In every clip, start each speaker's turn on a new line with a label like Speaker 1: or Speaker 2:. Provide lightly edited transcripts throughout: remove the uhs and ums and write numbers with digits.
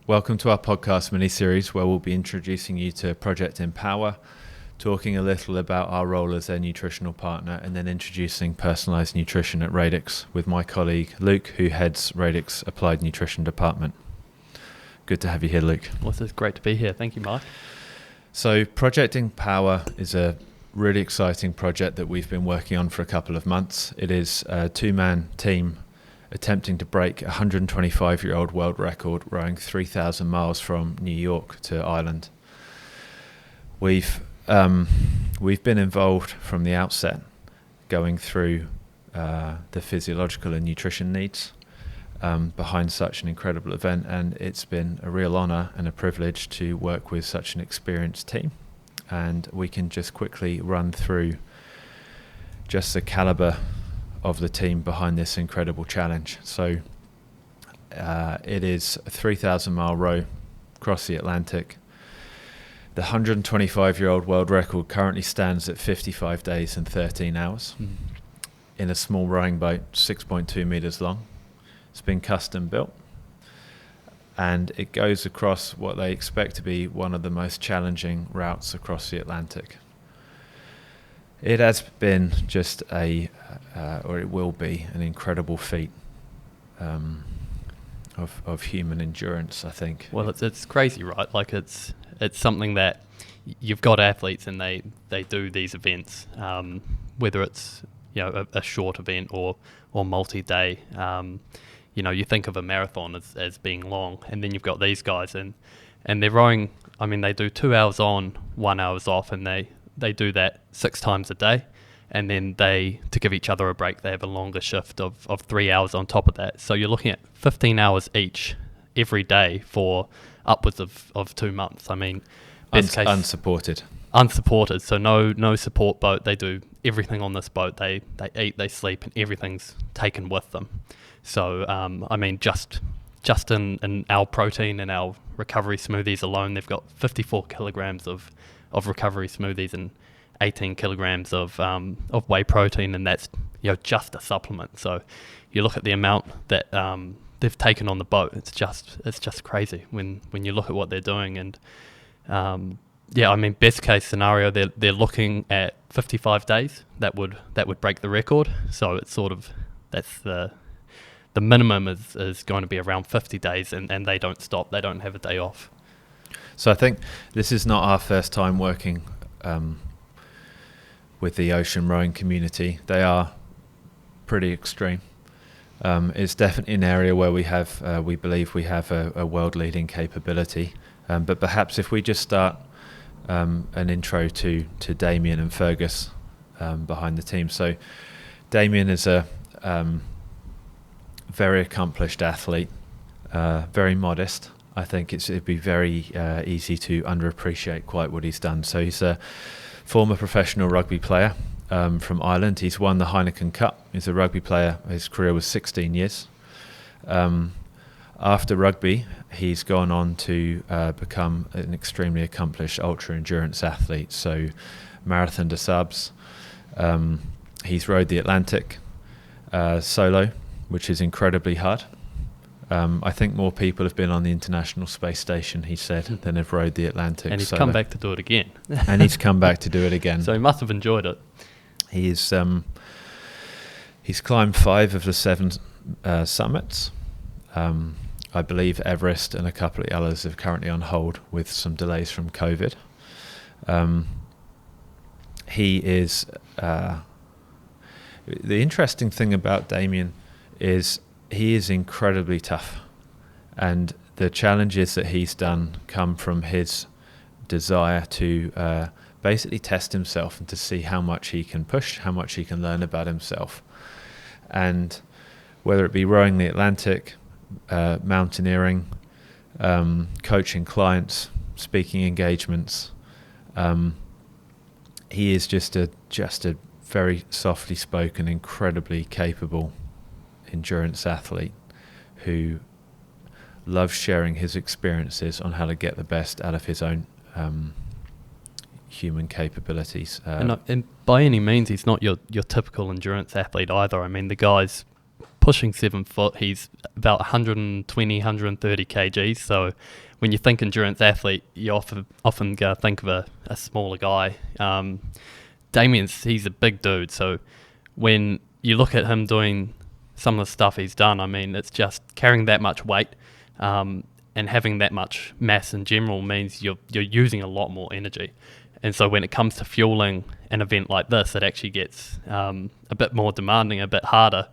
Speaker 1: Welcome to our podcast mini-series where we'll be introducing you to Project Empower, talking a little about our role as their nutritional partner, and then introducing personalised nutrition at Radix with my colleague Luke, who heads Radix Applied Nutrition Department. Good to have you here, Luke.
Speaker 2: Well, it's great to be here. Thank you, Mark.
Speaker 1: So Project Empower is a really exciting project that we've been working on for a couple of months. It is a two-man team attempting to break a 125-year-old world record rowing 3,000 miles from New York to Ireland. We've been involved from the outset, going through the physiological and nutrition needs behind such an incredible event, and it's been a real honour and a privilege to work with such an experienced team. And we can just quickly run through just the calibre of the team behind this incredible challenge. So it is a 3,000 mile row across the Atlantic. The 125-year-old world record currently stands at 55 days and 13 hours in a small rowing boat, 6.2 metres long. It's been custom built, and it goes across what they expect to be one of the most challenging routes across the Atlantic. It has been just or it will be, an incredible feat of human endurance, I think.
Speaker 2: Well, it's crazy, right? Like it's something that you've got athletes and they do these events, whether it's a short event or multi-day. You think of a marathon as being long, and then you've got these guys and they're rowing. I mean, they do 2 hours on, 1 hour off, and they do that 6 times a day. And then to give each other a break, they have a longer shift of 3 hours on top of that. So you're looking at 15 hours each every day for upwards of 2 months. I mean, best case,
Speaker 1: unsupported.
Speaker 2: So no support boat. They do everything on this boat. They eat, they sleep, and everything's taken with them. So, I mean, just in our protein and our recovery smoothies alone, they've got 54 kilograms of recovery smoothies and 18 kilograms of whey protein, and that's just a supplement. So you look at the amount that they've taken on the boat. It's just crazy when you look at what they're doing. And I mean, best case scenario, they're looking at 55 days. That would break the record. So it's sort of, that's the minimum is going to be around 50 days, and they don't stop. They don't have a day off.
Speaker 1: So I think this is not our first time working with the ocean rowing community. They are pretty extreme. It's definitely an area where we believe we have a world-leading capability. But perhaps if we just start an intro to Damien and Fergus behind the team. So Damien is a very accomplished athlete, very modest. I think it'd be very easy to underappreciate quite what he's done. So he's a former professional rugby player from Ireland. He's won the Heineken Cup. He's a rugby player. His career was 16 years. After rugby, he's gone on to become an extremely accomplished ultra-endurance athlete. So marathon de subs. He's rowed the Atlantic solo, which is incredibly hard. I think more people have been on the International Space Station, he said, than have rowed the Atlantic.
Speaker 2: And he's come back to do it again.
Speaker 1: And he's come back to do it again.
Speaker 2: So he must have enjoyed it.
Speaker 1: He's climbed 5 of the 7 summits. I believe Everest and a couple of others are currently on hold with some delays from COVID. He is... the interesting thing about Damien is he is incredibly tough, and the challenges that he's done come from his desire to basically test himself and to see how much he can push, how much he can learn about himself. And whether it be rowing the Atlantic, mountaineering, coaching clients, speaking engagements, he is just a very softly spoken, incredibly capable endurance athlete who loves sharing his experiences on how to get the best out of his own human capabilities.
Speaker 2: And by any means, he's not your typical endurance athlete either. I mean, the guy's pushing 7 foot. He's about 120, 130 kgs. So when you think endurance athlete, you often think of a smaller guy. He's a big dude. So when you look at him doing some of the stuff he's done, I mean, it's just carrying that much weight and having that much mass in general means you're using a lot more energy. And so when it comes to fueling an event like this, it actually gets a bit more demanding, a bit harder.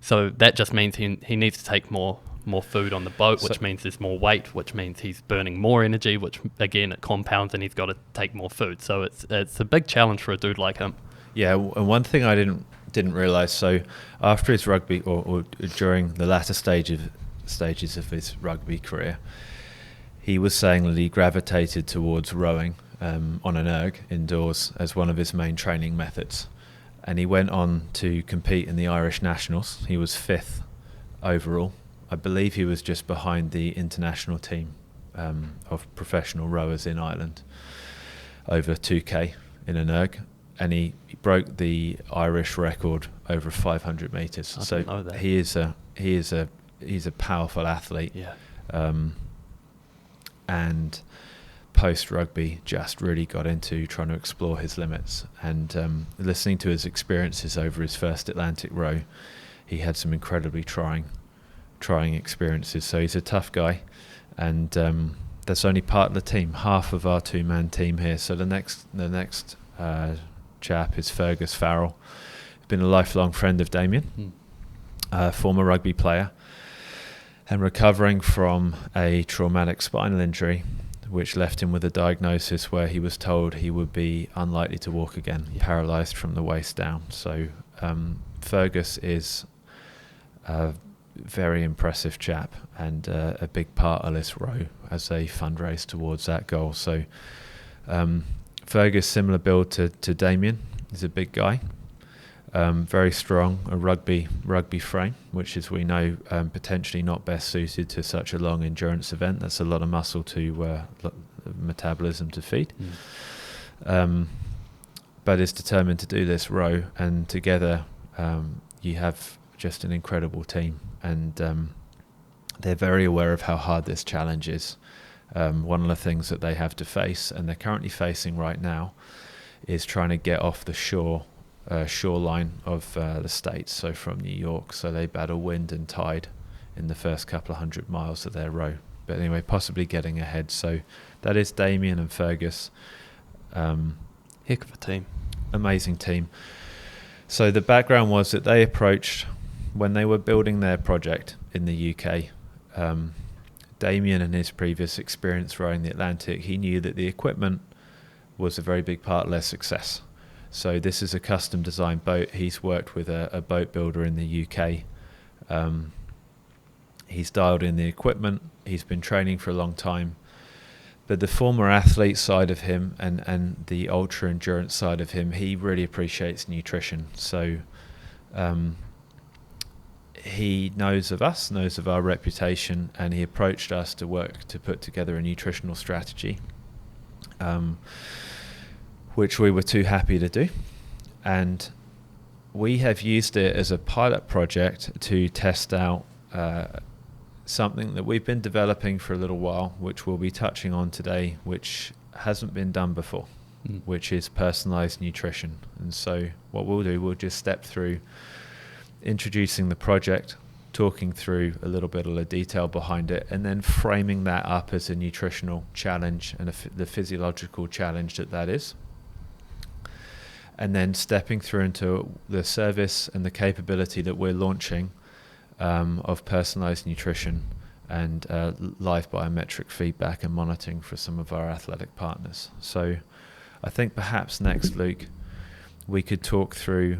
Speaker 2: So that just means he needs to take more food on the boat, which means there's more weight, which means he's burning more energy, which again it compounds and he's got to take more food. So it's a big challenge for a dude like him.
Speaker 1: Yeah, and one thing I didn't realise, so after his rugby or during the latter stages of his rugby career, he was saying that he gravitated towards rowing on an erg indoors as one of his main training methods. And he went on to compete in the Irish Nationals. He was 5th overall. I believe he was just behind the international team of professional rowers in Ireland over 2K in an erg. And he broke the Irish record over 500 metres. So
Speaker 2: know that.
Speaker 1: he's a powerful athlete.
Speaker 2: Yeah.
Speaker 1: And post rugby just really got into trying to explore his limits, and listening to his experiences over his first Atlantic row, he had some incredibly trying experiences. So he's a tough guy, and that's only part of the team, half of our 2-man team here. So the next chap is Fergus Farrell. He's been a lifelong friend of Damien, former rugby player, and recovering from a traumatic spinal injury which left him with a diagnosis where he was told he would be unlikely to walk again, paralysed from the waist down. So Fergus is a very impressive chap, and a big part of this row as they fundraise towards that goal. So Fergus, similar build to Damien, he's a big guy, very strong, a rugby frame, which, as we know, potentially not best suited to such a long endurance event. That's a lot of muscle to metabolism to feed. But is determined to do this row, and together you have just an incredible team, and they're very aware of how hard this challenge is. One of the things that they have to face, and they're currently facing right now, is trying to get off the shoreline of the States, so from New York. So they battle wind and tide in the first couple of 100 miles of their row. But anyway, possibly getting ahead. So that is Damien and Fergus.
Speaker 2: Heck of a team.
Speaker 1: Amazing team. So the background was that they approached, when they were building their project in the UK, Damien, and his previous experience rowing the Atlantic, he knew that the equipment was a very big part of their success. So this is a custom designed boat. He's worked with a boat builder in the UK. He's dialed in the equipment. He's been training for a long time. But the former athlete side of him and the ultra endurance side of him, he really appreciates nutrition. So he knows of us, knows of our reputation, and he approached us to work to put together a nutritional strategy, which we were too happy to do. And we have used it as a pilot project to test out something that we've been developing for a little while, which we'll be touching on today, which hasn't been done before, which is personalised nutrition. And so what we'll do, we'll just step through introducing the project, talking through a little bit of the detail behind it, and then framing that up as a nutritional challenge and the physiological challenge that is. And then stepping through into the service and the capability that we're launching of personalised nutrition and live biometric feedback and monitoring for some of our athletic partners. So I think perhaps next, Luke, we could talk through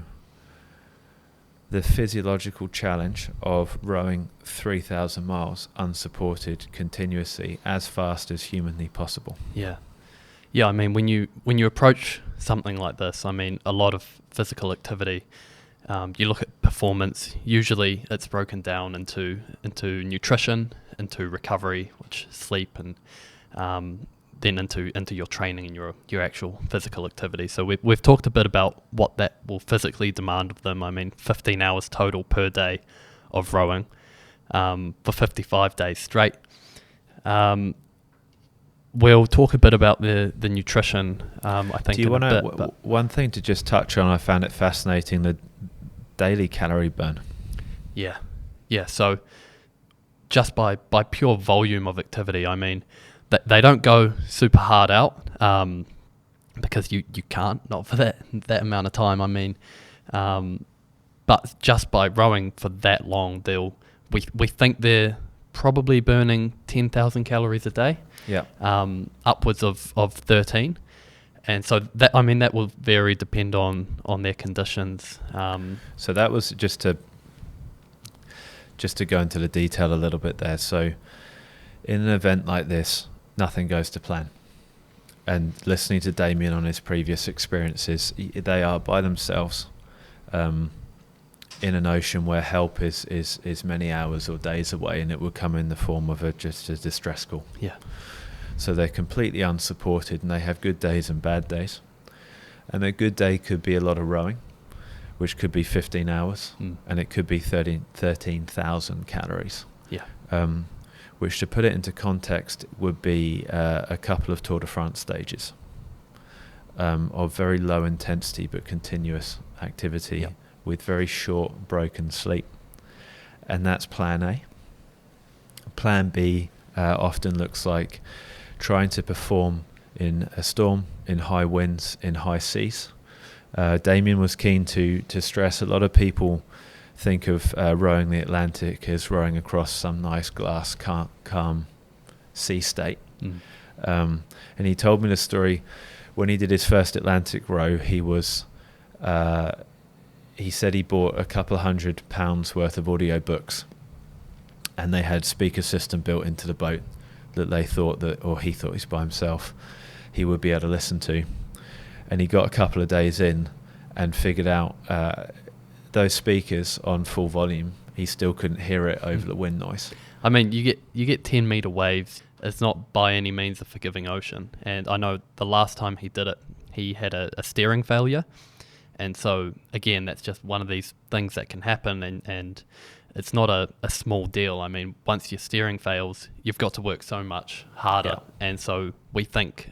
Speaker 1: the physiological challenge of rowing 3,000 miles unsupported continuously as fast as humanly possible.
Speaker 2: Yeah. I mean, when you approach something like this, I mean, a lot of physical activity. You look at performance. Usually, it's broken down into nutrition, into recovery, which is sleep, and then into your training and your actual physical activity. So we've talked a bit about what that will physically demand of them. I mean, 15 hours total per day of rowing for 55 days straight. We'll talk a bit about the nutrition, I think.
Speaker 1: Do you want to, one thing to just touch on, I found it fascinating, the daily calorie burn.
Speaker 2: Yeah. So just by pure volume of activity, I mean, they don't go super hard out because you can't, not for that amount of time. I mean, but just by rowing for that long, we think they're probably burning 10,000 calories a day.
Speaker 1: Yeah.
Speaker 2: Upwards of 13. And so that will vary, depend on their conditions.
Speaker 1: So that was just to go into the detail a little bit there. So in an event like this, nothing goes to plan. And listening to Damien on his previous experiences, they are by themselves in an ocean where help is many hours or days away, and it will come in the form of just a distress call.
Speaker 2: Yeah.
Speaker 1: So they're completely unsupported, and they have good days and bad days. And a good day could be a lot of rowing, which could be 15 hours, and it could be 13,000 calories.
Speaker 2: Yeah.
Speaker 1: Which, to put it into context, would be a couple of Tour de France stages of very low intensity but continuous activity with very short, broken sleep. And that's plan A. Plan B often looks like trying to perform in a storm, in high winds, in high seas. Damien was keen to stress a lot of people think of rowing the Atlantic as rowing across some nice glass, calm sea state. And he told me the story when he did his first Atlantic row. He said he bought a couple £100 worth of audiobooks, and they had speaker system built into the boat that he thought he's by himself, he would be able to listen to. And he got a couple of days in and figured out those speakers on full volume, he still couldn't hear it over the wind noise.
Speaker 2: I mean, you get 10 meter waves. It's not by any means a forgiving ocean. And I know the last time he did it, he had a steering failure. And so, again, that's just one of these things that can happen, and it's not a small deal. I mean, once your steering fails, you've got to work so much harder. Yeah. And so we think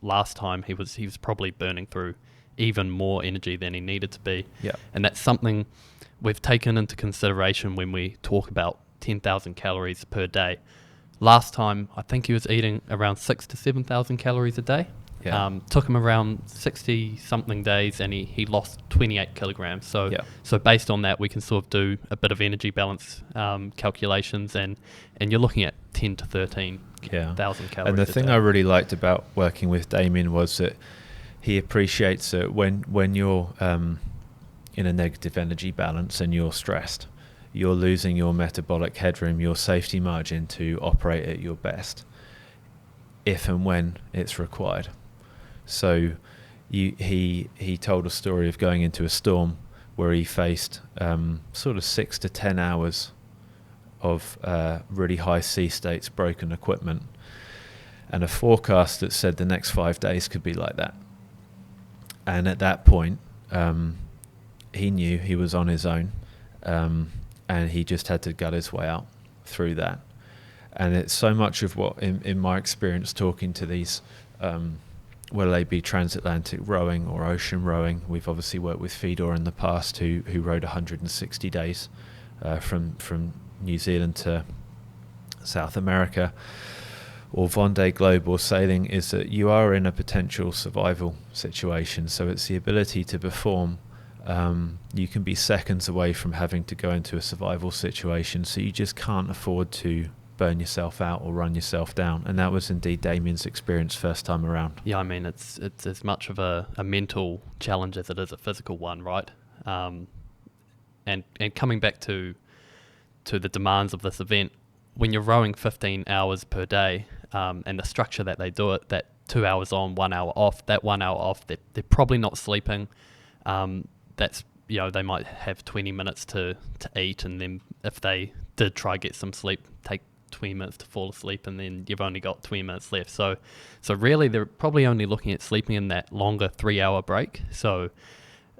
Speaker 2: last time he was probably burning through even more energy than he needed to be.
Speaker 1: Yeah.
Speaker 2: And that's something we've taken into consideration when we talk about 10,000 calories per day. Last time, I think he was eating around 6,000 to 7,000 calories a day.
Speaker 1: Yeah.
Speaker 2: Took him around 60 something days, and he lost 28 kilograms. So so based on that, we can sort of do a bit of energy balance calculations, and you're looking at 10 to 13,000 calories.
Speaker 1: And the thing I really liked about working with Damien was that he appreciates that when you're in a negative energy balance and you're stressed, you're losing your metabolic headroom, your safety margin to operate at your best, if and when it's required. So he told a story of going into a storm where he faced sort of 6 to 10 hours of really high sea states, broken equipment, and a forecast that said the next 5 days could be like that. And at that point, he knew he was on his own, and he just had to gut his way out through that. And it's so much of what, in my experience, talking to these, whether they be transatlantic rowing or ocean rowing, we've obviously worked with Fedor in the past, who rowed 160 days from New Zealand to South America, or Vendée Globe or sailing, is that you are in a potential survival situation. So it's the ability to perform. You can be seconds away from having to go into a survival situation, so you just can't afford to burn yourself out or run yourself down. And that was indeed Damien's experience first time around.
Speaker 2: Yeah, I mean, it's as much of a mental challenge as it is a physical one, right? And coming back to the demands of this event, when you're rowing 15 hours per day, and the structure that they do it, that 2 hours on, 1 hour off, that 1 hour off, they're probably not sleeping. That's, they might have 20 minutes to eat, and then if they did try get some sleep, take 20 minutes to fall asleep, and then you've only got 20 minutes left. So really they're probably only looking at sleeping in that longer 3 hour break. So,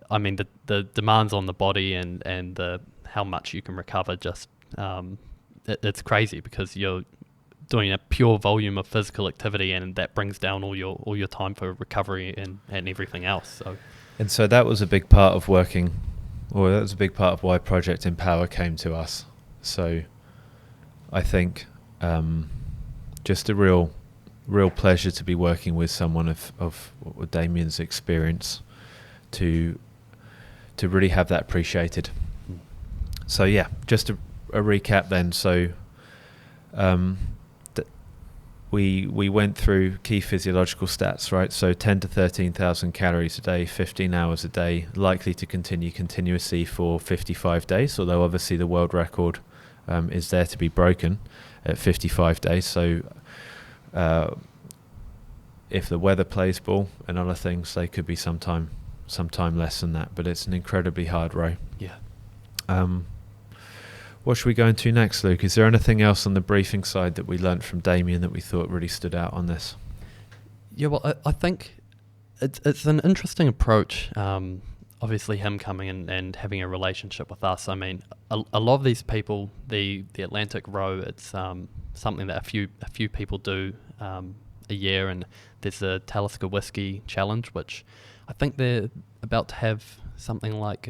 Speaker 2: I mean, the demands on the body and the how much you can recover. Just it's crazy because you're doing a pure volume of physical activity, and that brings down all your time for recovery and everything else.
Speaker 1: So that was a big part of that was a big part of why Project Empower came to us. So I think just a real pleasure to be working with someone of Damien's experience to really have that appreciated. So yeah, just a recap then. So we went through key physiological stats, right? So 10 to 13,000 calories a day, 15 hours a day, likely to continue continuously for 55 days, although obviously the world record is there to be broken at 55 days. So if the weather plays ball and other things, they could be sometime less than that, but it's an incredibly hard row.
Speaker 2: Yeah.
Speaker 1: What should we go into next, Luke? Is there anything else on the briefing side that we learnt from Damien that we thought really stood out on this?
Speaker 2: Yeah, well, I think it's an interesting approach. Obviously, him coming in and having a relationship with us. I mean, a lot of these people, the Atlantic row, it's something that a few people do a year, and there's the Talisker Whiskey Challenge, which I think they're about to have something like.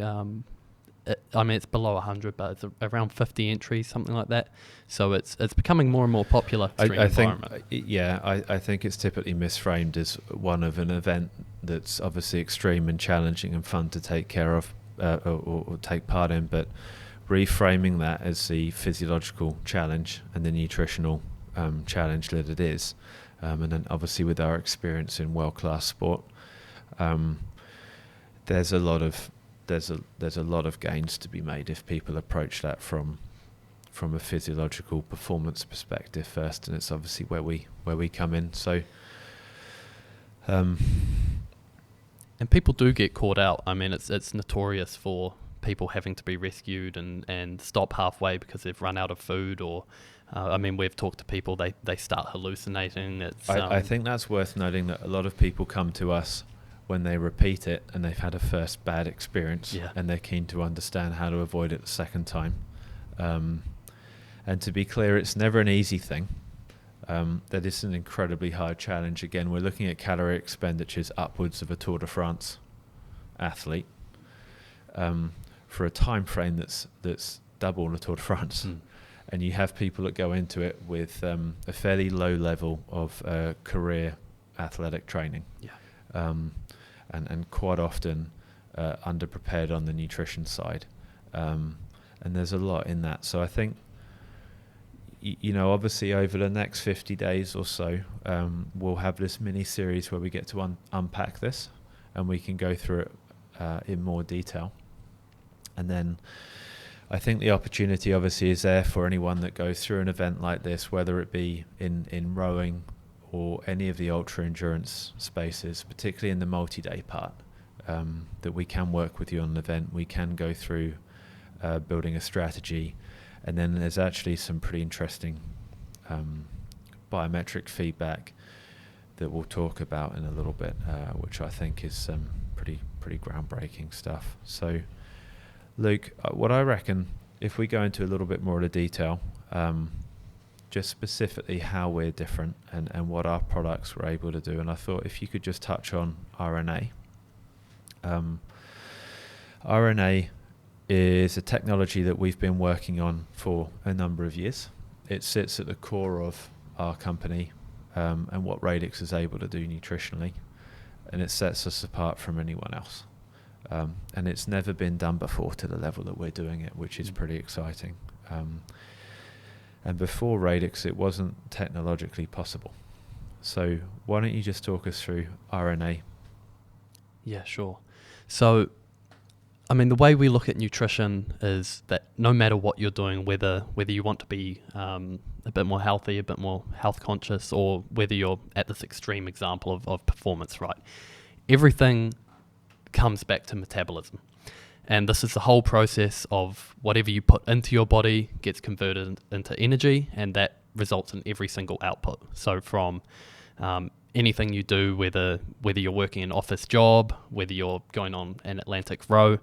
Speaker 2: It's below 100, but it's around 50 entries, something like that. So it's becoming more and more popular.
Speaker 1: I think it's typically misframed as one of an event that's obviously extreme and challenging and fun to take care of or take part in, but reframing that as the physiological challenge and the nutritional challenge that it is, and then obviously with our experience in world-class sport, there's a lot of gains to be made if people approach that from a physiological performance perspective first, and it's obviously where we come in. So and
Speaker 2: people do get caught out. I mean, it's notorious for people having to be rescued and stop halfway because they've run out of food, or we've talked to people, they start hallucinating.
Speaker 1: I think that's worth noting, that a lot of people come to us when they repeat it and they've had a first bad experience, and they're keen to understand how to avoid it the second time. And to be clear, it's never an easy thing. That is an incredibly hard challenge. Again, we're looking at calorie expenditures upwards of a Tour de France athlete for a time frame that's double a Tour de France. And you have people that go into it with a fairly low level of career athletic training. And quite often underprepared on the nutrition side. And there's a lot in that. So I think, obviously over the next 50 days or so, we'll have this mini series where we get to unpack this, and we can go through it in more detail. And then I think the opportunity obviously is there for anyone that goes through an event like this, whether it be in rowing or any of the ultra endurance spaces, particularly in the multi-day part, that we can work with you on an event. We can go through building a strategy, and then there's actually some pretty interesting biometric feedback that we'll talk about in a little bit, which I think is pretty groundbreaking stuff. So, Luke, what I reckon, if we go into a little bit more of the detail, just specifically how we're different and what our products were able to do. And I thought if you could just touch on RNA. RNA is a technology that we've been working on for a number of years. It sits at the core of our company and what Radix is able to do nutritionally, and it sets us apart from anyone else. And it's never been done before to the level that we're doing it, which is pretty exciting. And before Radix, it wasn't technologically possible. So why don't you just talk us through RNA? Yeah,
Speaker 2: sure. So, the way we look at nutrition is that no matter what you're doing, whether you want to be a bit more healthy, a bit more health conscious, or whether you're at this extreme example of performance, right? Everything comes back to metabolism. And this is the whole process of whatever you put into your body gets converted into energy, and that results in every single output. So from anything you do, whether you're working an office job, whether you're going on an Atlantic row,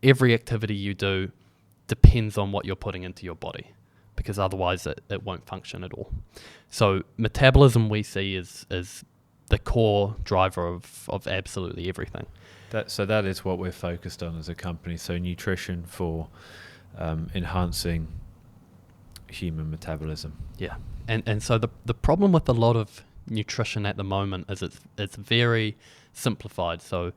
Speaker 2: every activity you do depends on what you're putting into your body, because otherwise it won't function at all. So metabolism we see is the core driver of absolutely everything.
Speaker 1: That is what we're focused on as a company. So nutrition for enhancing human metabolism.
Speaker 2: Yeah, and so the problem with a lot of nutrition at the moment is it's very simplified. So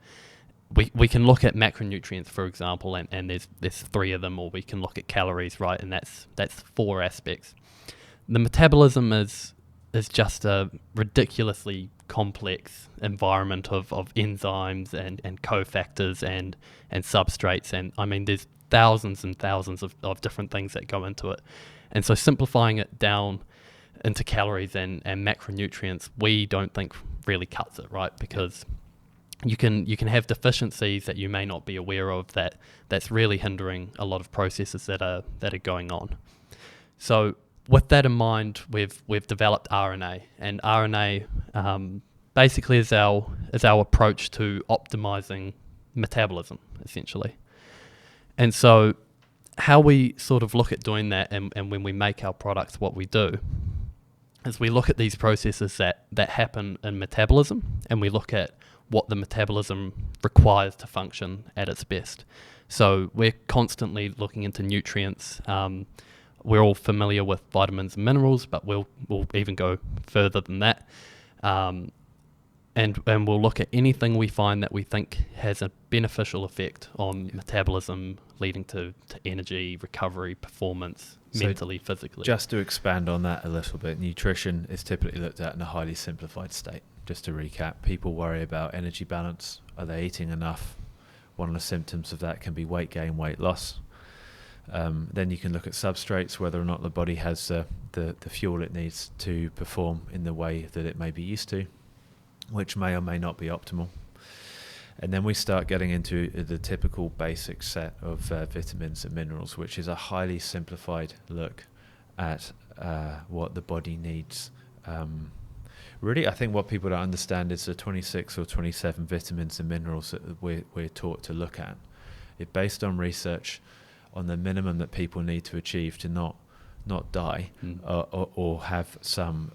Speaker 2: we can look at macronutrients, for example, and there's 3 of them, or we can look at calories, right? And that's 4 aspects. The metabolism is just a ridiculously complex environment of enzymes and cofactors and substrates, and I mean there's thousands and thousands of different things that go into it. And so simplifying it down into calories and macronutrients, we don't think really cuts it, right? Because you can have deficiencies that you may not be aware of that's really hindering a lot of processes that are going on. So with that in mind, we've developed RNA, and RNA basically is our approach to optimizing metabolism, essentially. And so how we sort of look at doing that, and when we make our products, what we do is we look at these processes that happen in metabolism, and we look at what the metabolism requires to function at its best. So we're constantly looking into nutrients. We're all familiar with vitamins and minerals, but we'll even go further than that. And we'll look at anything we find that we think has a beneficial effect on metabolism, leading to energy, recovery, performance, mentally, physically.
Speaker 1: Just to expand on that a little bit, nutrition is typically looked at in a highly simplified state. Just to recap, people worry about energy balance. Are they eating enough? One of the symptoms of that can be weight gain, weight loss. Then you can look at substrates, whether or not the body has the fuel it needs to perform in the way that it may be used to, which may or may not be optimal. And then we start getting into the typical basic set of vitamins and minerals, which is a highly simplified look at what the body needs. Really, I think what people don't understand is the 26 or 27 vitamins and minerals that we're taught to look at. It's based on research on the minimum that people need to achieve to not die or have some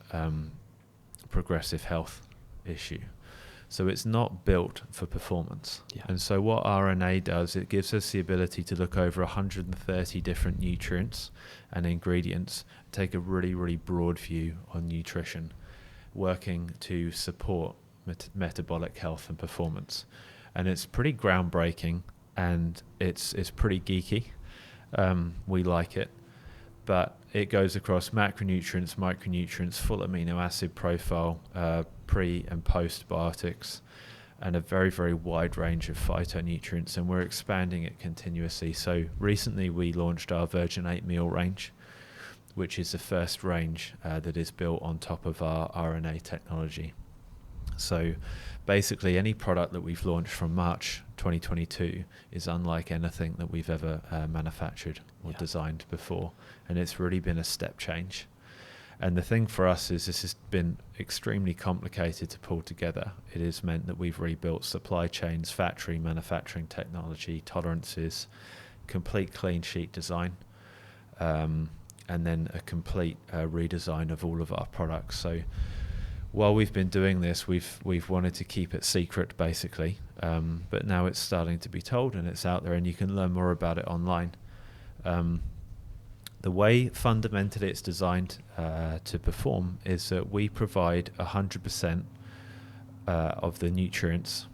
Speaker 1: progressive health issue. So it's not built for performance. Yeah. And so what RNA does, it gives us the ability to look over 130 different nutrients and ingredients, take a really, really broad view on nutrition, working to support metabolic health and performance. And it's pretty groundbreaking, and it's pretty geeky. We like it, but it goes across macronutrients, micronutrients, full amino acid profile, pre and postbiotics, and a very, very wide range of phytonutrients, and we're expanding it continuously. So recently we launched our Virgin 8 meal range, which is the first range that is built on top of our RNA technology. So basically any product that we've launched from March 2022 is unlike anything that we've ever manufactured or designed before, and it's really been a step change. And the thing for us is this has been extremely complicated to pull together. It has meant that we've rebuilt supply chains, factory manufacturing technology, tolerances, complete clean sheet design, and then a complete redesign of all of our products. So while we've been doing this, we've wanted to keep it secret, basically, but now it's starting to be told, and it's out there, and you can learn more about it online. The way fundamentally it's designed to perform is that we provide 100% of the nutrients,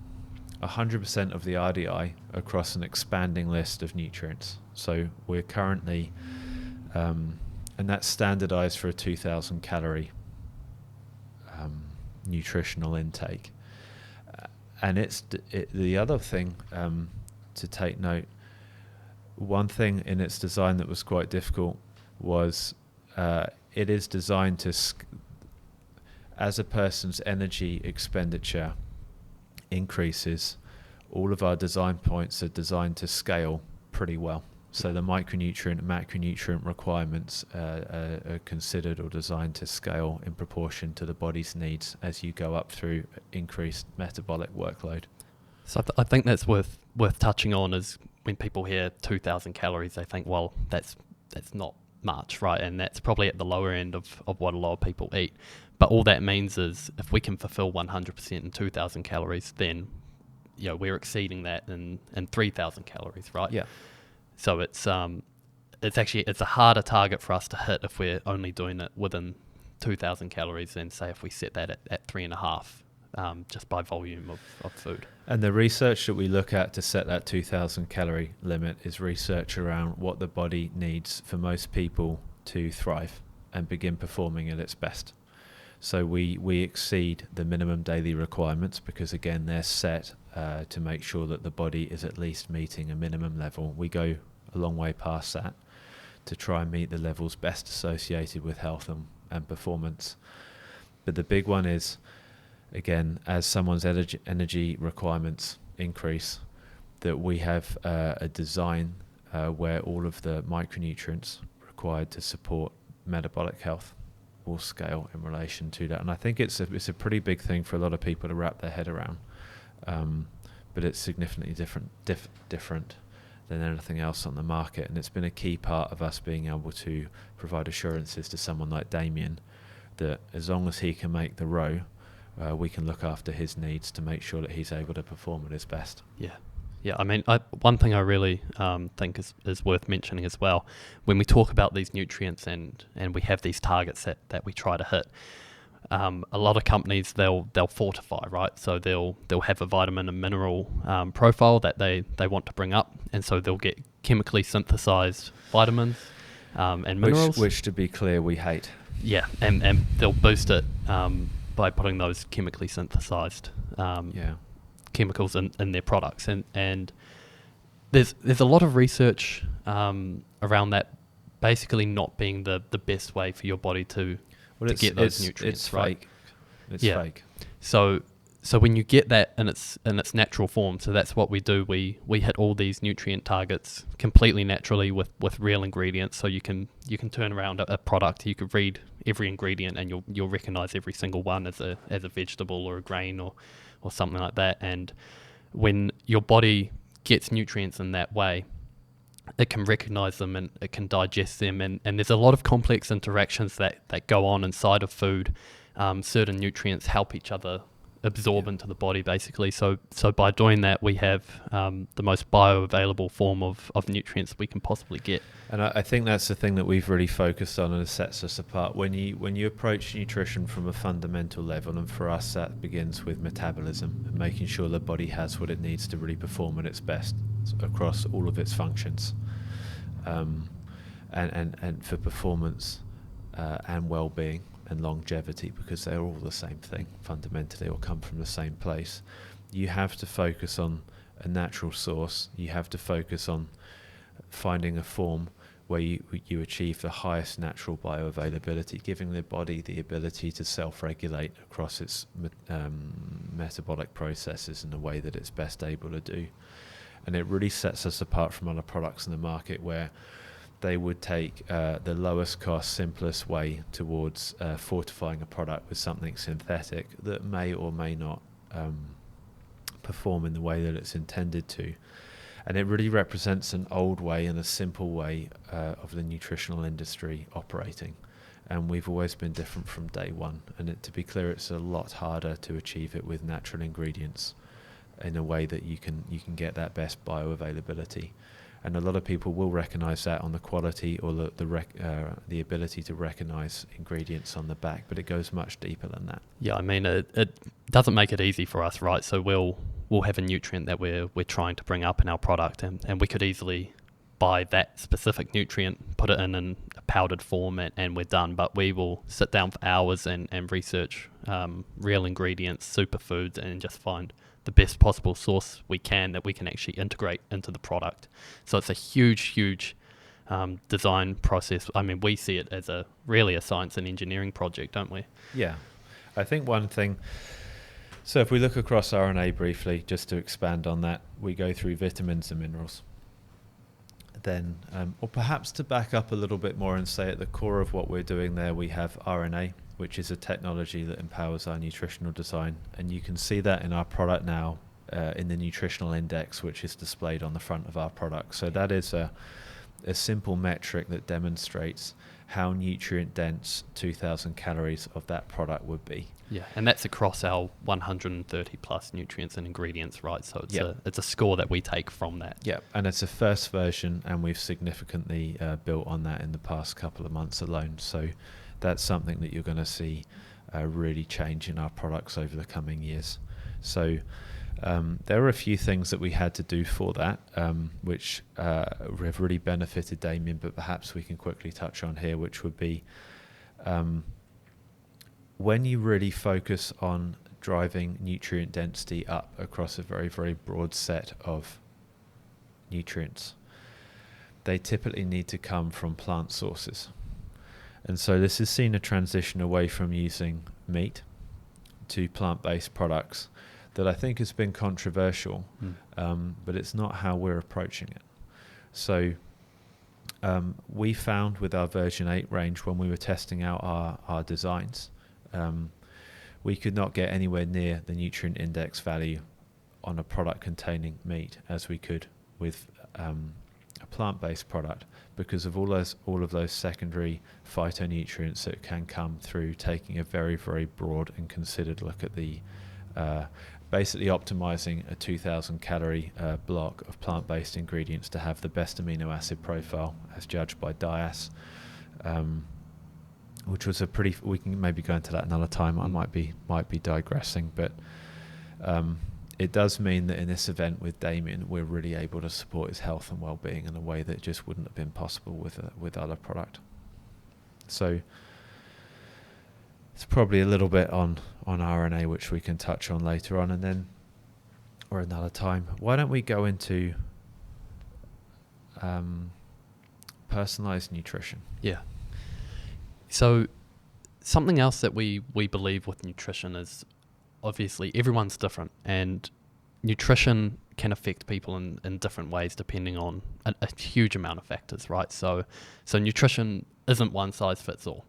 Speaker 1: 100% of the RDI across an expanding list of nutrients. So we're currently, and that's standardized for a 2,000 calorie nutritional intake. And it's the other thing to take note, one thing in its design that was quite difficult was it is designed to, as a person's energy expenditure increases, all of our design points are designed to scale pretty well. So the micronutrient and macronutrient requirements are considered or designed to scale in proportion to the body's needs as you go up through increased metabolic workload.
Speaker 2: So I think that's worth touching on is when people hear 2,000 calories, they think, well, that's not much, right? And that's probably at the lower end of what a lot of people eat. But all that means is if we can fulfill 100% in 2,000 calories, then we're exceeding that in 3,000 calories, right?
Speaker 1: Yeah.
Speaker 2: So it's a harder target for us to hit if we're only doing it within 2,000 calories than say if we set that at 3.5, just by volume of food.
Speaker 1: And the research that we look at to set that 2,000 calorie limit is research around what the body needs for most people to thrive and begin performing at its best. So we exceed the minimum daily requirements because, again, they're set to make sure that the body is at least meeting a minimum level. We go a long way past that to try and meet the levels best associated with health and performance. But the big one is, again, as someone's energy requirements increase, that we have a design where all of the micronutrients required to support metabolic health will scale in relation to that. And I think it's a pretty big thing for a lot of people to wrap their head around, but it's significantly different than anything else on the market. And it's been a key part of us being able to provide assurances to someone like Damien that as long as he can make the row, we can look after his needs to make sure that he's able to perform at his best.
Speaker 2: Yeah, I mean, one thing I really think is worth mentioning as well, when we talk about these nutrients and we have these targets that we try to hit, a lot of companies, they'll fortify, right? So they'll have a vitamin and mineral profile that they want to bring up, and so they'll get chemically synthesized vitamins and minerals.
Speaker 1: Which, to be clear, we hate.
Speaker 2: Yeah, and they'll boost it by putting those chemically synthesized chemicals in their products, and there's a lot of research around that basically not being the best way for your body to get those nutrients.
Speaker 1: It's
Speaker 2: right?
Speaker 1: fake. It's fake.
Speaker 2: So when you get that in its natural form, so that's what we do. We hit all these nutrient targets completely naturally with real ingredients. So you can turn around a product. You could read every ingredient and you'll recognize every single one as a vegetable or a grain or something like that. And when your body gets nutrients in that way, it can recognize them and it can digest them. And there's a lot of complex interactions that go on inside of food. Certain nutrients help each other absorb into the body, basically. So by doing that, we have the most bioavailable form of nutrients we can possibly get.
Speaker 1: And I think that's the thing that we've really focused on, and it sets us apart. When you approach nutrition from a fundamental level, and for us that begins with metabolism and making sure the body has what it needs to really perform at its best across all of its functions, and for performance and well-being and longevity, because they're all the same thing fundamentally, or come from the same place. You have to focus on a natural source. You have to focus on finding a form where you achieve the highest natural bioavailability, giving the body the ability to self-regulate across its metabolic processes in a way that it's best able to do. And it really sets us apart from other products in the market where they would take the lowest cost, simplest way towards fortifying a product with something synthetic that may or may not perform in the way that it's intended to. And it really represents an old way and a simple way of the nutritional industry operating. And we've always been different from day one. And to be clear, it's a lot harder to achieve it with natural ingredients in a way that you can get that best bioavailability. And a lot of people will recognise that on the quality or the ability to recognise ingredients on the back, but it goes much deeper than that.
Speaker 2: Yeah, I mean, it doesn't make it easy for us, right? So we'll have a nutrient that we're trying to bring up in our product, and we could easily buy that specific nutrient, put it in a powdered form, and we're done. But we will sit down for hours and research real ingredients, superfoods, and just find the best possible source we can that we can actually integrate into the product. So it's a huge design process. I mean, we see it as really a science and engineering project, don't we?
Speaker 1: Yeah. I think one thing, so if we look across RNA briefly, just to expand on that, we go through vitamins and minerals. Then, or perhaps to back up a little bit more and say at the core of what we're doing there, we have RNA, which is a technology that empowers our nutritional design. And you can see that in our product now in the nutritional index, which is displayed on the front of our product. So that is a simple metric that demonstrates how nutrient dense 2,000 calories of that product would be.
Speaker 2: Yeah, and that's across our 130 plus nutrients and ingredients, right? So it's a score that we take from that.
Speaker 1: Yeah, and it's a first version, and we've significantly built on that in the past couple of months alone. So that's something that you're going to see really change in our products over the coming years. So there are a few things that we had to do for that, which have really benefited Damien, but perhaps we can quickly touch on here, which would be when you really focus on driving nutrient density up across a very, very broad set of nutrients, they typically need to come from plant sources. And so this has seen a transition away from using meat to plant-based products that I think has been controversial, but it's not how we're approaching it. So we found with our version 8 range, when we were testing out our designs, we could not get anywhere near the nutrient index value on a product containing meat as we could with a plant-based product, because of all of those secondary phytonutrients that can come through taking a very, very broad and considered look at the basically optimizing a 2,000 calorie block of plant-based ingredients to have the best amino acid profile as judged by DIAS, which was we can maybe go into that another time. I might be digressing, but it does mean that in this event with Damien, we're really able to support his health and well-being in a way that just wouldn't have been possible with other product. So it's probably a little bit on RNA, which we can touch on later on, and then or another time. Why don't we go into personalised nutrition?
Speaker 2: Yeah. So something else that we believe with nutrition is obviously everyone's different, and nutrition can affect people in different ways depending on a huge amount of factors, right? So nutrition isn't one size fits all.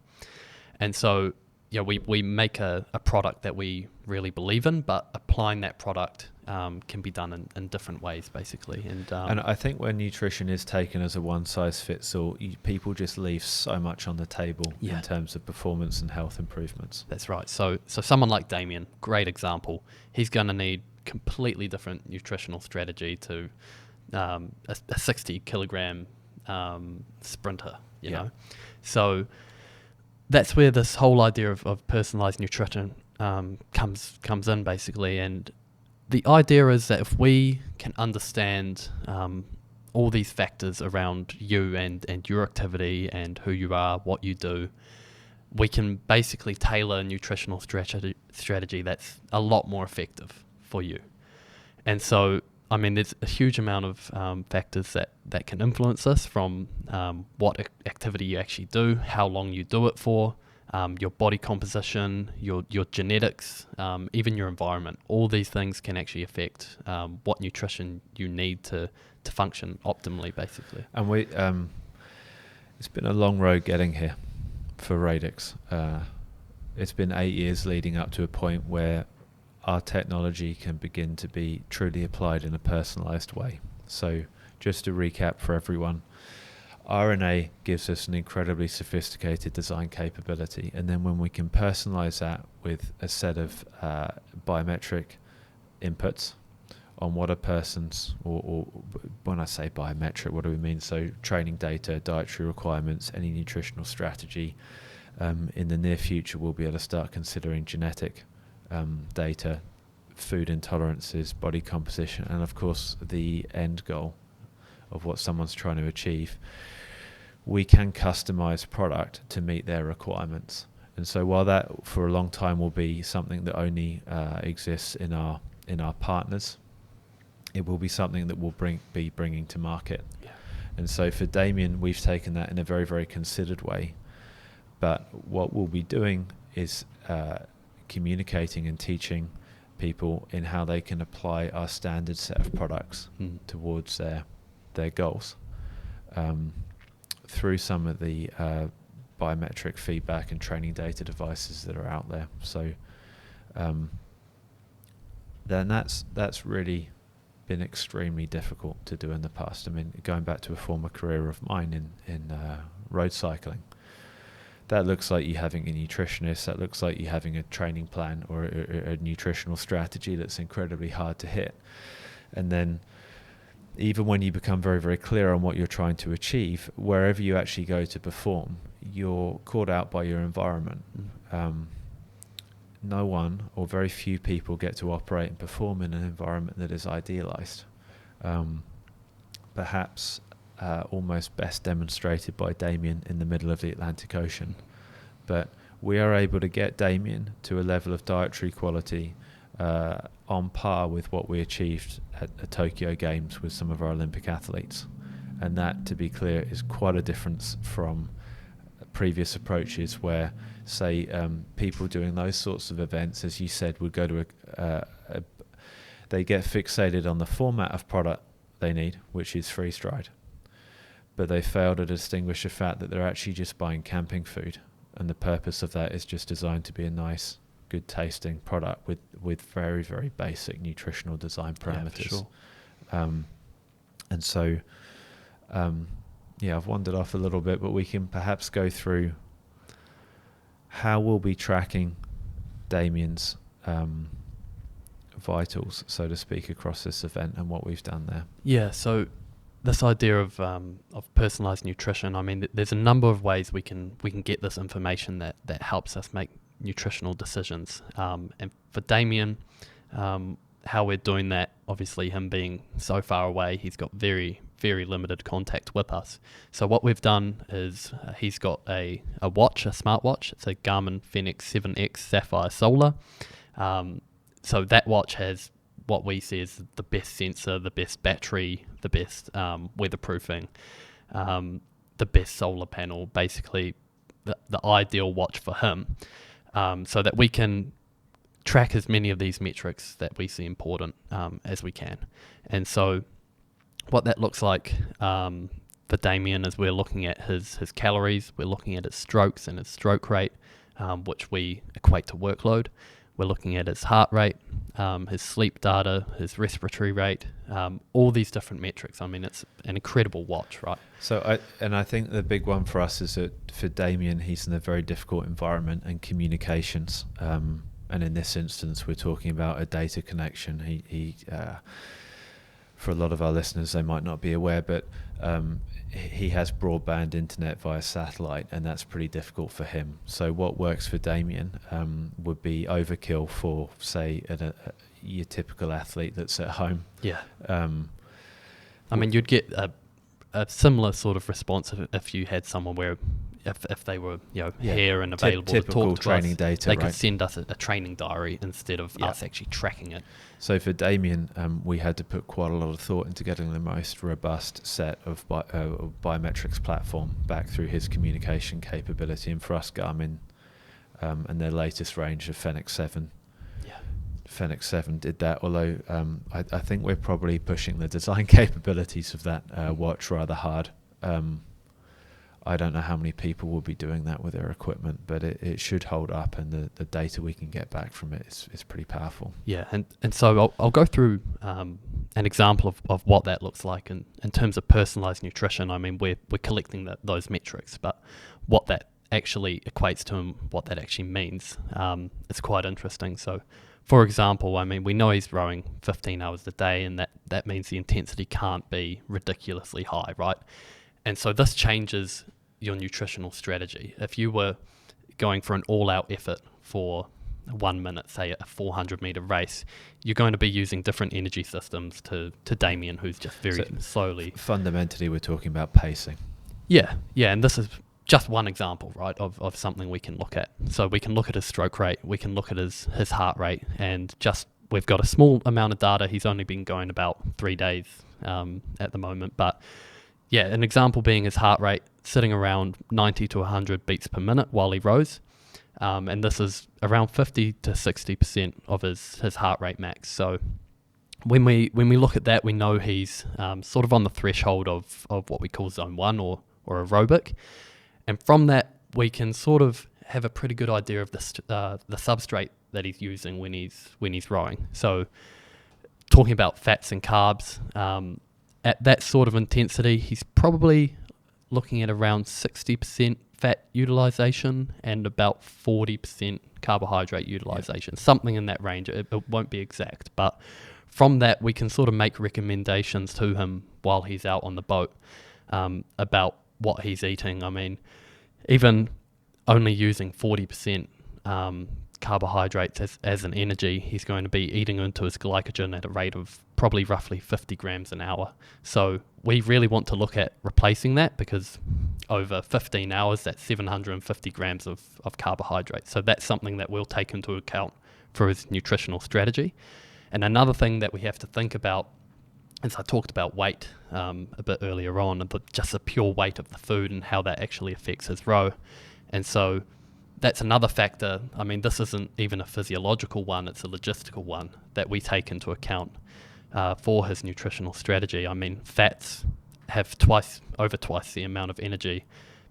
Speaker 2: And so we make a product that we really believe in, but applying that product can be done in different ways, basically. And
Speaker 1: I think when nutrition is taken as a one-size-fits-all, people just leave so much on the table in terms of performance and health improvements.
Speaker 2: That's right. So someone like Damien, great example, he's going to need completely different nutritional strategy to a 60-kilogram sprinter, you know. So that's where this whole idea of personalised nutrition comes in, basically. And the idea is that if we can understand all these factors around you and your activity and who you are, what you do, we can basically tailor a nutritional strategy that's a lot more effective for you. And so, I mean, there's a huge amount of factors that can influence this, from what activity you actually do, how long you do it for, your body composition, your genetics, even your environment. All these things can actually affect what nutrition you need to function optimally, basically.
Speaker 1: And it's been a long road getting here for Radix. It's been 8 years leading up to a point where our technology can begin to be truly applied in a personalized way. So just to recap for everyone, RNA gives us an incredibly sophisticated design capability, and then when we can personalize that with a set of biometric inputs on what a person's, or when I say biometric, what do we mean? So training data, dietary requirements, any nutritional strategy. In the near future, we'll be able to start considering genetic data, food intolerances, body composition, and of course the end goal of what someone's trying to achieve. We can customize product to meet their requirements. And so while that for a long time will be something that only exists in our partners, it will be something that we'll be bringing to market. Yeah. And so for Damien, we've taken that in a very, very considered way. But what we'll be doing is communicating and teaching people in how they can apply our standard set of products towards their goals through some of the biometric feedback and training data devices that are out there. So then that's really been extremely difficult to do in the past. I mean, going back to a former career of mine in road cycling, that looks like you having a nutritionist, that looks like you having a training plan or a nutritional strategy that's incredibly hard to hit. And then even when you become very, very clear on what you're trying to achieve, wherever you actually go to perform, you're caught out by your environment. No one or very few people get to operate and perform in an environment that is idealized. Perhaps almost best demonstrated by Damien in the middle of the Atlantic Ocean. But we are able to get Damien to a level of dietary quality on par with what we achieved at the Tokyo Games with some of our Olympic athletes. And that, to be clear, is quite a difference from previous approaches where, say, people doing those sorts of events, as you said, would go to they get fixated on the format of product they need, which is freeze-dried. But they fail to distinguish the fact that they're actually just buying camping food, and the purpose of that is just designed to be a nice, good tasting product with very, very basic nutritional design parameters. Yeah, for sure. And so I've wandered off a little bit, but we can perhaps go through how we'll be tracking Damien's vitals, so to speak, across this event and what we've done there.
Speaker 2: Yeah, so this idea of personalised nutrition, I mean, there's a number of ways we can get this information that helps us make nutritional decisions. And for Damien, how we're doing that, obviously him being so far away, he's got very, very limited contact with us. So what we've done is he's got a watch, a smartwatch. It's a Garmin Fenix 7X Sapphire Solar. So that watch has what we see as the best sensor, the best battery, the best weatherproofing, the best solar panel, basically the ideal watch for him, so that we can track as many of these metrics that we see important as we can. And so what that looks like for Damien is we're looking at his calories, we're looking at his strokes and his stroke rate, which we equate to workload. We're looking at his heart rate, his sleep data, his respiratory rate, all these different metrics. I mean, it's an incredible watch, right?
Speaker 1: So, I think the big one for us is that for Damien, he's in a very difficult environment and communications. And in this instance, we're talking about a data connection. He for a lot of our listeners, they might not be aware, but he has broadband internet via satellite, and that's pretty difficult for him. So what works for Damien would be overkill for, say, your typical athlete that's at home.
Speaker 2: Yeah. I mean, you'd get a similar sort of response if you had someone where if they were here and available to talk to
Speaker 1: training
Speaker 2: us,
Speaker 1: data,
Speaker 2: they could send us a training diary instead of us actually tracking it.
Speaker 1: So for Damien, we had to put quite a lot of thought into getting the most robust set of biometrics platform back through his communication capability. And for us, Garmin and their latest range of Fenix 7. Fenix 7 did that, although I think we're probably pushing the design capabilities of that watch rather hard. I don't know how many people will be doing that with their equipment, but it should hold up, and the data we can get back from it is pretty powerful.
Speaker 2: Yeah, and so I'll go through an example of what that looks like in terms of personalised nutrition. I mean, we're collecting those metrics, but what that actually equates to and what that actually means, it's quite interesting. So, for example, I mean, we know he's rowing 15 hours a day, and that means the intensity can't be ridiculously high, right? And so this changes your nutritional strategy. If you were going for an all-out effort for 1 minute, say a 400-meter race, you're going to be using different energy systems to Damien, who's just very slowly.
Speaker 1: Fundamentally, we're talking about pacing.
Speaker 2: Yeah, and this is just one example, right, of something we can look at. So we can look at his stroke rate, we can look at his heart rate, and just we've got a small amount of data. He's only been going about 3 days at the moment, but yeah, an example being his heart rate sitting around 90 to 100 beats per minute while he rows. And this is around 50 to 60% of his heart rate max. So when we look at that, we know he's sort of on the threshold of what we call zone 1 or aerobic. And from that, we can sort of have a pretty good idea of the substrate that he's using when he's rowing. So talking about fats and carbs, at that sort of intensity, he's probably looking at around 60% fat utilization and about 40% carbohydrate utilization, something in that range. It won't be exact, but from that we can sort of make recommendations to him while he's out on the boat about what he's eating. I mean, even only using 40% carbohydrates as an energy, he's going to be eating into his glycogen at a rate of probably roughly 50 grams an hour. So we really want to look at replacing that, because over 15 hours, that's 750 grams of carbohydrates. So that's something that we'll take into account for his nutritional strategy. And another thing that we have to think about is, I talked about weight a bit earlier on, but just the pure weight of the food and how that actually affects his row. And so that's another factor. I mean, this isn't even a physiological one, it's a logistical one that we take into account for his nutritional strategy. I mean, fats have over twice the amount of energy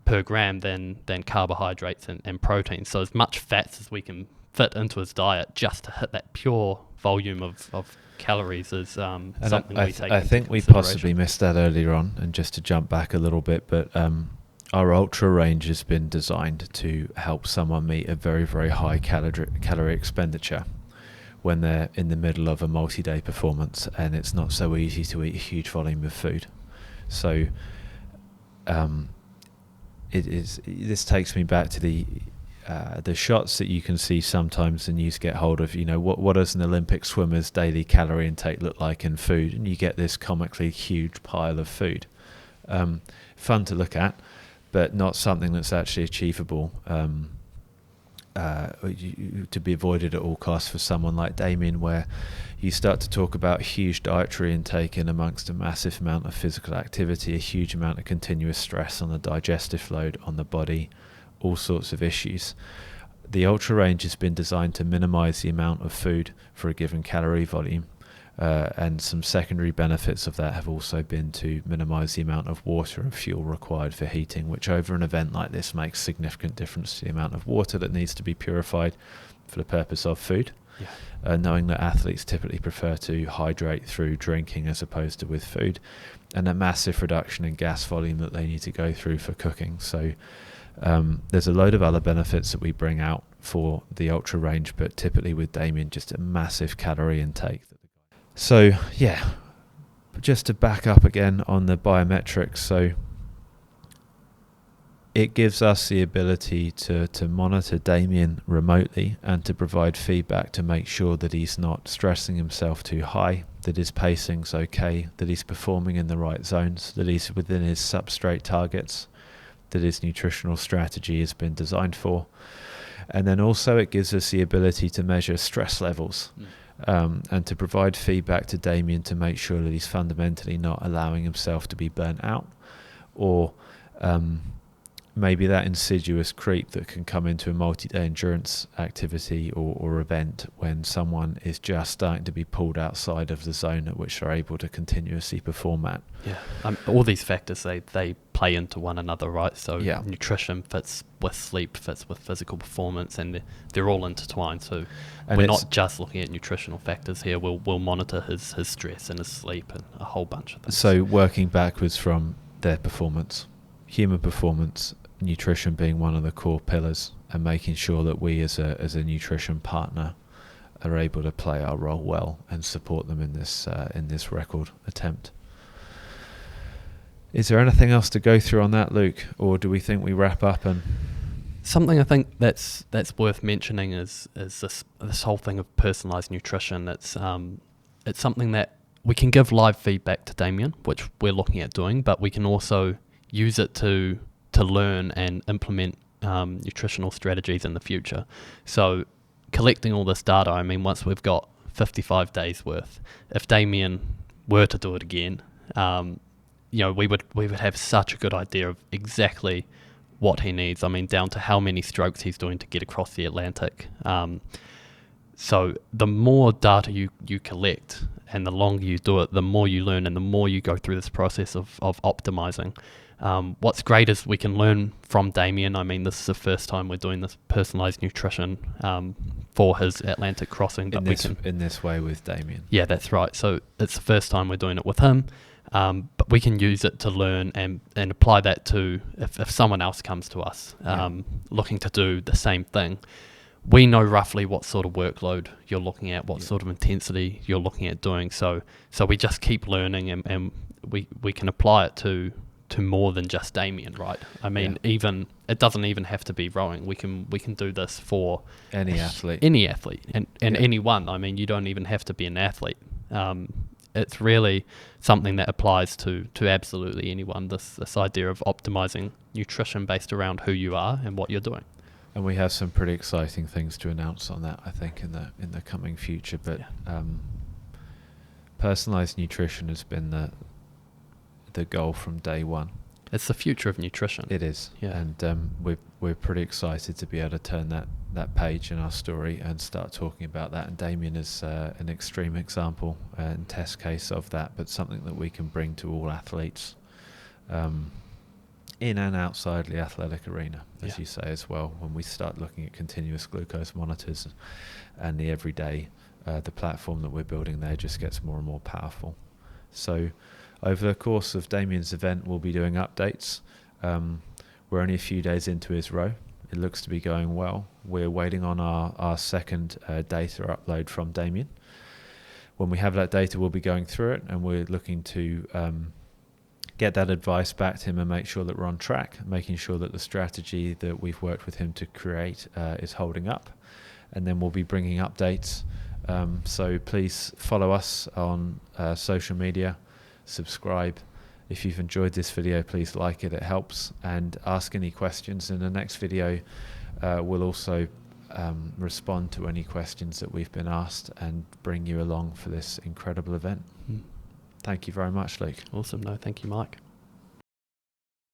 Speaker 2: per gram than carbohydrates and protein. So as much fats as we can fit into his diet just to hit that pure volume of calories is something we take. I think we
Speaker 1: possibly missed that earlier on, and just to jump back a little bit, but our ultra range has been designed to help someone meet a very, very high calorie expenditure when they're in the middle of a multi-day performance, and it's not so easy to eat a huge volume of food. So this takes me back to the shots that you can see sometimes the news get hold of. You know, what does an Olympic swimmer's daily calorie intake look like in food? And you get this comically huge pile of food. Fun to look at, but not something that's actually achievable to be avoided at all costs for someone like Damien, where you start to talk about huge dietary intake in amongst a massive amount of physical activity, a huge amount of continuous stress on the digestive load on the body, all sorts of issues. The ultra range has been designed to minimize the amount of food for a given calorie volume. And some secondary benefits of that have also been to minimize the amount of water and fuel required for heating, which over an event like this makes significant difference to the amount of water that needs to be purified for the purpose of food. Yeah. Knowing that athletes typically prefer to hydrate through drinking as opposed to with food, and a massive reduction in gas volume that they need to go through for cooking. So there's a load of other benefits that we bring out for the ultra range, but typically with Damien, just a massive calorie intake. So yeah, just to back up again on the biometrics, so it gives us the ability to monitor Damien remotely and to provide feedback to make sure that he's not stressing himself too high, that his pacing's okay, that he's performing in the right zones, that he's within his substrate targets, that his nutritional strategy has been designed for. And then also it gives us the ability to measure stress levels. And to provide feedback to Damien to make sure that he's fundamentally not allowing himself to be burnt out, or maybe that insidious creep that can come into a multi-day endurance activity or event when someone is just starting to be pulled outside of the zone at which they're able to continuously perform at.
Speaker 2: Yeah, all these factors, they play into one another, right? So yeah. Nutrition fits with sleep, fits with physical performance, and they're all intertwined. So and we're not just looking at nutritional factors here. We'll monitor his stress and his sleep and a whole bunch of things. So
Speaker 1: working backwards from their performance, human performance, nutrition being one of the core pillars, and making sure that we as a nutrition partner are able to play our role well and support them in this record attempt. Is there anything else to go through on that, Luke, or do we think we wrap up? And
Speaker 2: something I think that's worth mentioning is this whole thing of personalised nutrition. It's something that we can give live feedback to Damien, which we're looking at doing, but we can also use it to learn and implement nutritional strategies in the future. So collecting all this data, I mean, once we've got 55 days worth, if Damien were to do it again, we would have such a good idea of exactly what he needs. I mean, down to how many strokes he's doing to get across the Atlantic. So the more data you collect and the longer you do it, the more you learn and the more you go through this process of optimizing. What's great is we can learn from Damien. I mean, this is the first time we're doing this personalised nutrition for his Atlantic crossing. But
Speaker 1: in this way with Damien.
Speaker 2: Yeah, that's right. So it's the first time we're doing it with him. But we can use it to learn and apply that to if someone else comes to us looking to do the same thing. We know roughly what sort of workload you're looking at, what sort of intensity you're looking at doing. So we just keep learning and we can apply it to more than just Damien, right? I mean, even it doesn't even have to be rowing. We can do this for
Speaker 1: any athlete,
Speaker 2: and anyone. I mean, you don't even have to be an athlete. It's really something that applies to absolutely anyone. This idea of optimizing nutrition based around who you are and what you're doing.
Speaker 1: And we have some pretty exciting things to announce on that, I think, in the coming future. But personalised nutrition has been the goal from day one.
Speaker 2: It's the future of nutrition.
Speaker 1: It is, and we're pretty excited to be able to turn that page in our story and start talking about that. And Damien is an extreme example and test case of that, but something that we can bring to all athletes. In and outside the athletic arena, as you say as well, when we start looking at continuous glucose monitors and the everyday, the platform that we're building there just gets more and more powerful. So over the course of Damien's event, we'll be doing updates. We're only a few days into his row. It looks to be going well. We're waiting on our second data upload from Damien. When we have that data, we'll be going through it, and we're looking to get that advice back to him and make sure that we're on track, making sure that the strategy that we've worked with him to create is holding up. And then we'll be bringing updates. So please follow us on social media, subscribe. If you've enjoyed this video, please like it, it helps, and ask any questions. In the next video, we'll also respond to any questions that we've been asked and bring you along for this incredible event. Thank you very much, Luke.
Speaker 2: Awesome. No, thank you, Mike.